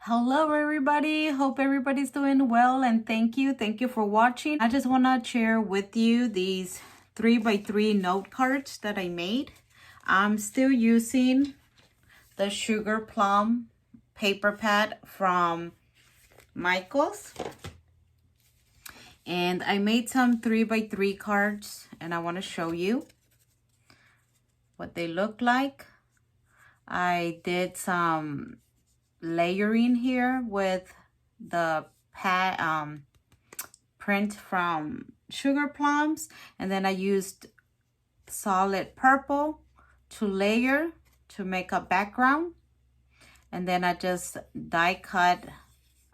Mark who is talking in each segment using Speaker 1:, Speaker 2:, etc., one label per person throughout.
Speaker 1: Hello everybody, hope everybody's doing well and thank you for watching. I just want to share with you these 3x3 note cards that I made. I'm still using the sugar plum paper pad from Michael's, and I made some 3x3 cards and I want to show you what they look like. I did some layering here with the print from sugar plums, and then I used solid purple to layer to make a background, and then I just die cut.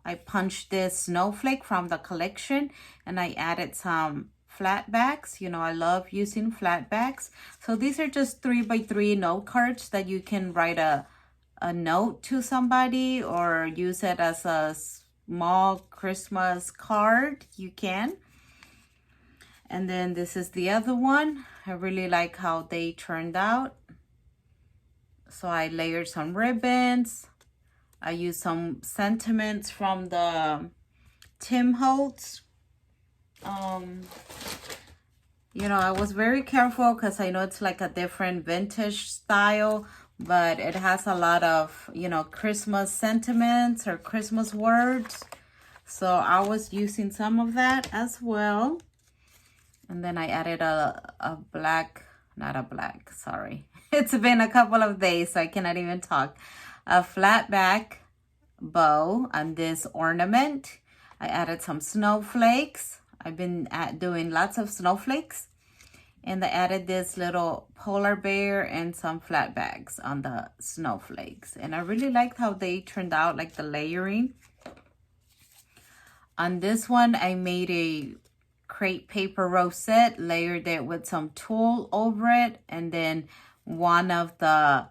Speaker 1: I punched this snowflake from the collection and I added some flat backs. You know, I love using flat backs. So these are just 3x3 note cards that you can write a note to somebody or use it as a small Christmas card. You can. And then this is the other one. I really like how they turned out. So I layered some ribbons. I used some sentiments from the Tim Holtz. You know, I was very careful because I know it's like a different vintage style, but it has a lot of, you know, Christmas sentiments or Christmas words. So I was using some of that as well. And then I added a black, not a black, sorry. It's been a couple of days, so I cannot even talk. A flat back bow on this ornament. I added some snowflakes. I've been doing lots of snowflakes. And I added this little polar bear and some flat bags on the snowflakes. And I really liked how they turned out, like the layering. On this one, I made a crepe paper rosette, layered it with some tulle over it. And then one of the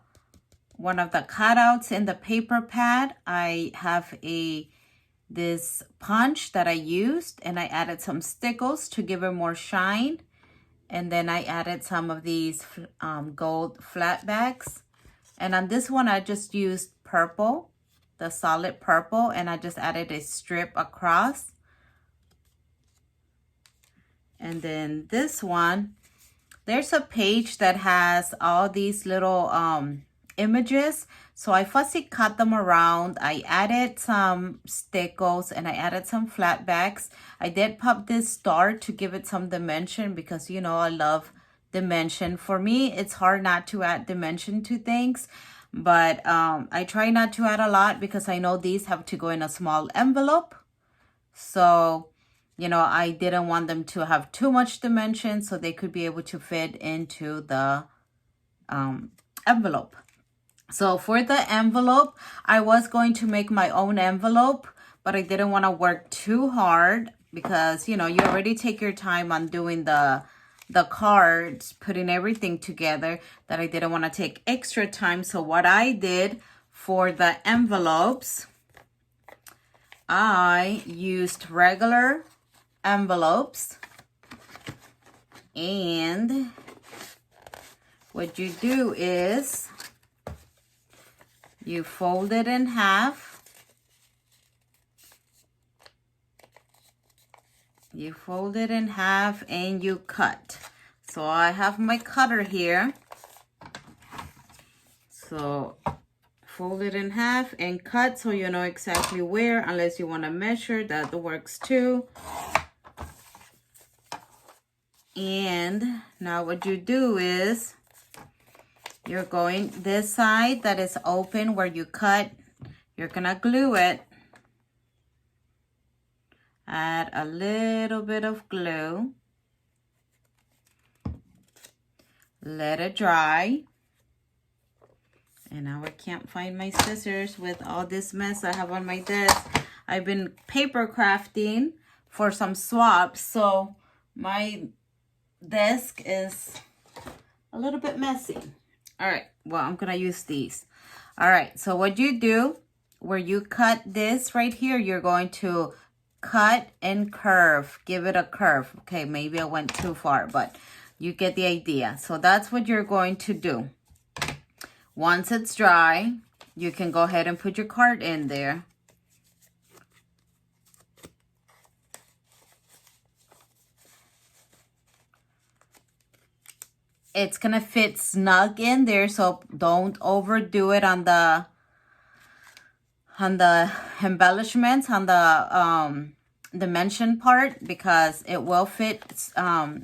Speaker 1: cutouts in the paper pad, I have this punch that I used, and I added some stickles to give it more shine. And then I added some of these gold flat bags. And on this one, I just used purple, the solid purple, and I just added a strip across. And then this one, there's a page that has all these little images. So I fussy cut them around. I added some stickles and I added some flat backs. I did pop this star to give it some dimension because, you know, I love dimension. For me, it's hard not to add dimension to things, but I try not to add a lot because I know these have to go in a small envelope. So, you know, I didn't want them to have too much dimension, so they could be able to fit into the envelope. So for the envelope, I was going to make my own envelope, but I didn't want to work too hard because, you know, you already take your time on doing the cards, putting everything together, that I didn't want to take extra time. So what I did for the envelopes, I used regular envelopes, and what you do is you fold it in half. You fold it in half and you cut. So I have my cutter here. So fold it in half and cut so you know exactly where, unless you want to measure, that works too. And now what you do is you're going this side that is open where you cut, you're gonna glue it. Add a little bit of glue. Let it dry. And now I can't find my scissors with all this mess I have on my desk. I've been paper crafting for some swaps, so my desk is a little bit messy. All right, well, I'm gonna use these. All right, so what you do, where you cut this right here, you're going to cut and curve, give it a curve. Okay, maybe I went too far, but you get the idea. So that's what you're going to do. Once it's dry, you can go ahead and put your card in there. it's gonna fit snug in there, so don't overdo it on the embellishments, on the dimension part, because it will fit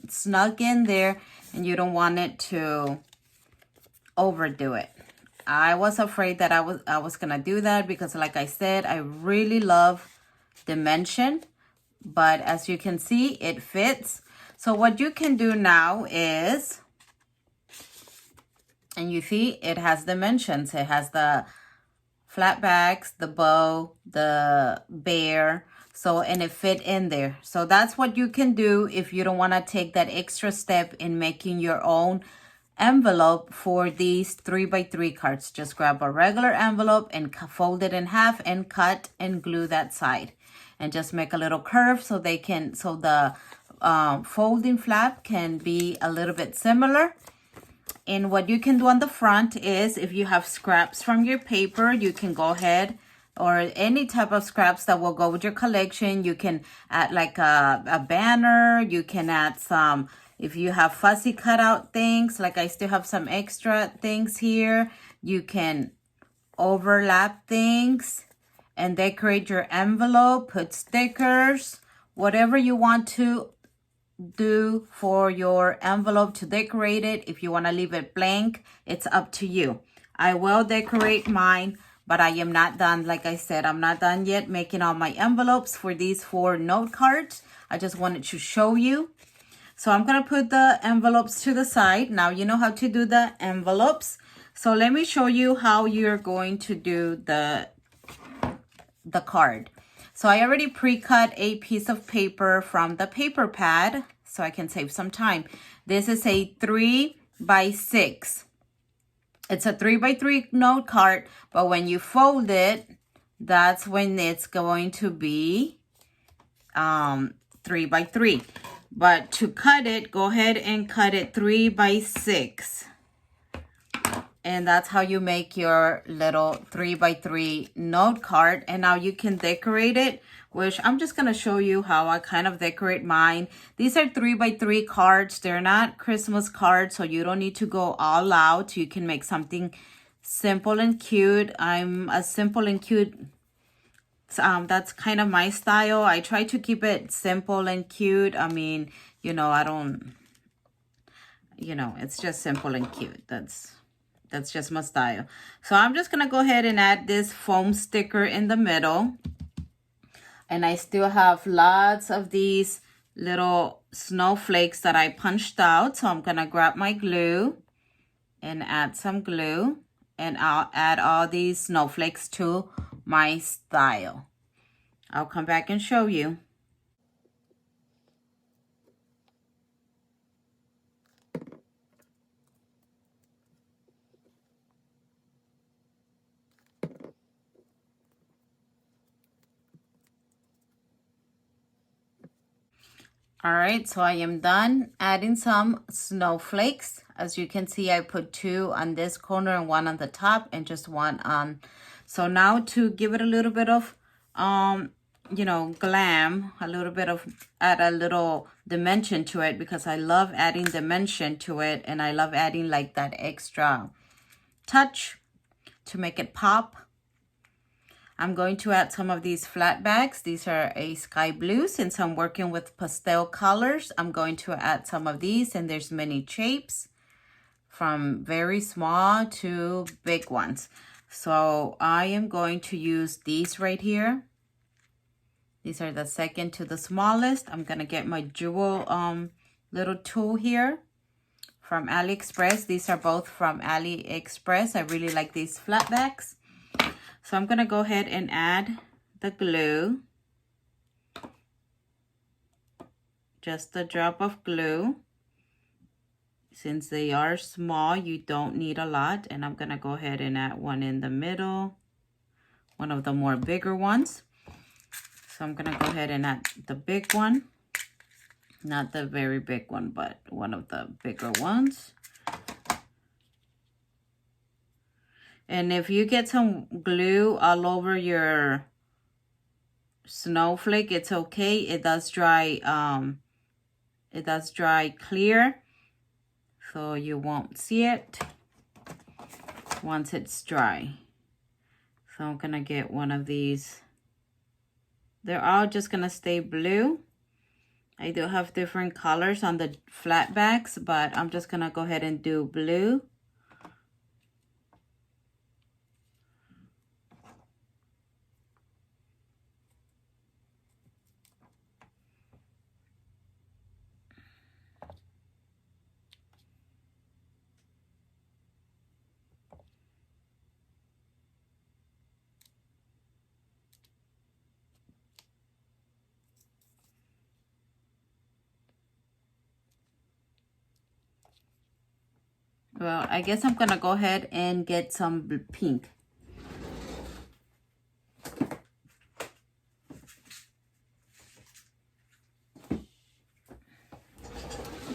Speaker 1: snug in there and you don't want it to overdo it. I was afraid that I was gonna do that because, like I said, I really love dimension, but as you can see, it fits. So what you can do now is, and you see it has dimensions. It has the flat backs, the bow, the bear, so, and it fit in there. So that's what you can do if you don't want to take that extra step in making your own envelope for these 3x3 cards. Just grab a regular envelope and fold it in half and cut and glue that side, and just make a little curve so they can, so the folding flap can be a little bit similar. And what you can do on the front is, if you have scraps from your paper, you can go ahead, or any type of scraps that will go with your collection. You can add like a banner. You can add some, if you have fussy cutout things, like I still have some extra things here. You can overlap things and decorate your envelope, put stickers, whatever you want to do for your envelope to decorate it. If you want to leave it blank, it's up to you. I will decorate mine, but I am not done. Like I said, I'm not done yet making all my envelopes for these 4 note cards. I just wanted to show you. So I'm going to put the envelopes to the side. Now you know how to do the envelopes. So let me show you how you're going to do the card. So I already pre-cut a piece of paper from the paper pad so I can save some time. This is a 3x6. It's a 3x3 note card, but when you fold it, that's when it's going to be 3x3. But to cut it, go ahead and cut it 3x6. And that's how you make your little 3x3 note card. And now you can decorate it, which I'm just going to show you how I kind of decorate mine. These are 3x3 cards. They're not Christmas cards, so you don't need to go all out. You can make something simple and cute. I'm a simple and cute. That's kind of my style. I try to keep it simple and cute. I mean, you know, I don't, you know, it's just simple and cute. That's just my style. So I'm just going to go ahead and add this foam sticker in the middle. And I still have lots of these little snowflakes that I punched out. So I'm going to grab my glue and add some glue. And I'll add all these snowflakes to my style. I'll come back and show you. All right, so I am done adding some snowflakes. As you can see, I put 2 on this corner and 1 on the top and just 1 on. So now to give it a little bit of, you know, glam, a little bit of, add a little dimension to it, because I love adding dimension to it. And I love adding like that extra touch to make it pop. I'm going to add some of these flat backs. These are a sky blue. Since I'm working with pastel colors, I'm going to add some of these, and there's many shapes from very small to big ones. So I am going to use these right here. These are the second to the smallest. I'm going to get my jewel little tool here from AliExpress. These are both from AliExpress. I really like these flat backs. So I'm going to go ahead and add the glue. Just a drop of glue. Since they are small, you don't need a lot. And I'm going to go ahead and add one in the middle. One of the more bigger ones. So I'm going to go ahead and add the big one. Not the very big one, but one of the bigger ones. And if you get some glue all over your snowflake, it's okay. It does dry clear. so you won't see it once it's dry. So I'm gonna get one of these. They're all just gonna stay blue. I do have different colors on the flat backs, but I'm just gonna go ahead and do blue. Well, I guess I'm gonna go ahead and get some pink.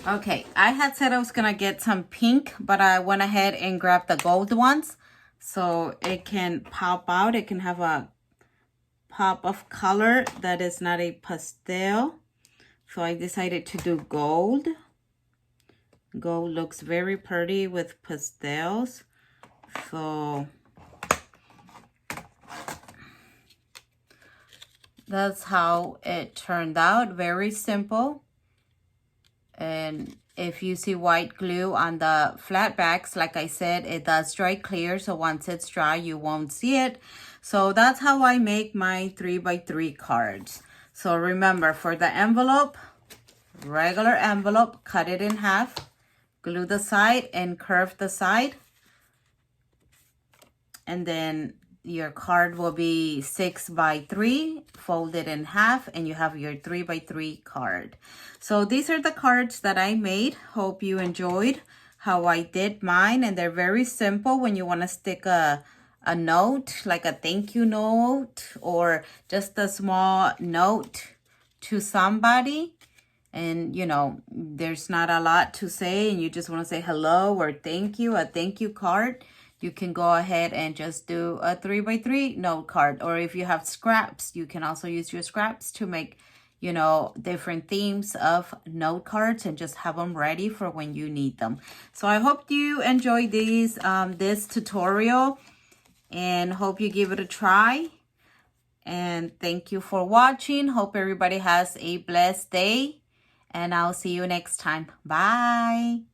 Speaker 1: Okay, I had said I was gonna get some pink, but I went ahead and grabbed the gold ones so it can pop out. It can have a pop of color that is not a pastel. So I decided to do gold. Gold looks very pretty with pastels. So that's how it turned out. Very simple. And if you see white glue on the flat backs, like I said, it does dry clear. So once it's dry, you won't see it. So that's how I make my 3x3 cards. So remember, for the envelope, regular envelope, cut it in half, glue the side and curve the side. And then your card will be 6x3, folded in half, and you have your 3x3 card. So these are the cards that I made. Hope you enjoyed how I did mine, and they're very simple when you want to stick a note, like a thank you note, or just a small note to somebody. And you know, there's not a lot to say, and you just want to say hello or thank you, a thank you card. You can go ahead and just do a 3x3 note card. Or if you have scraps, you can also use your scraps to make, you know, different themes of note cards and just have them ready for when you need them. So I hope you enjoy these, this tutorial, and hope you give it a try. And thank you for watching. Hope everybody has a blessed day, and I'll see you next time. Bye.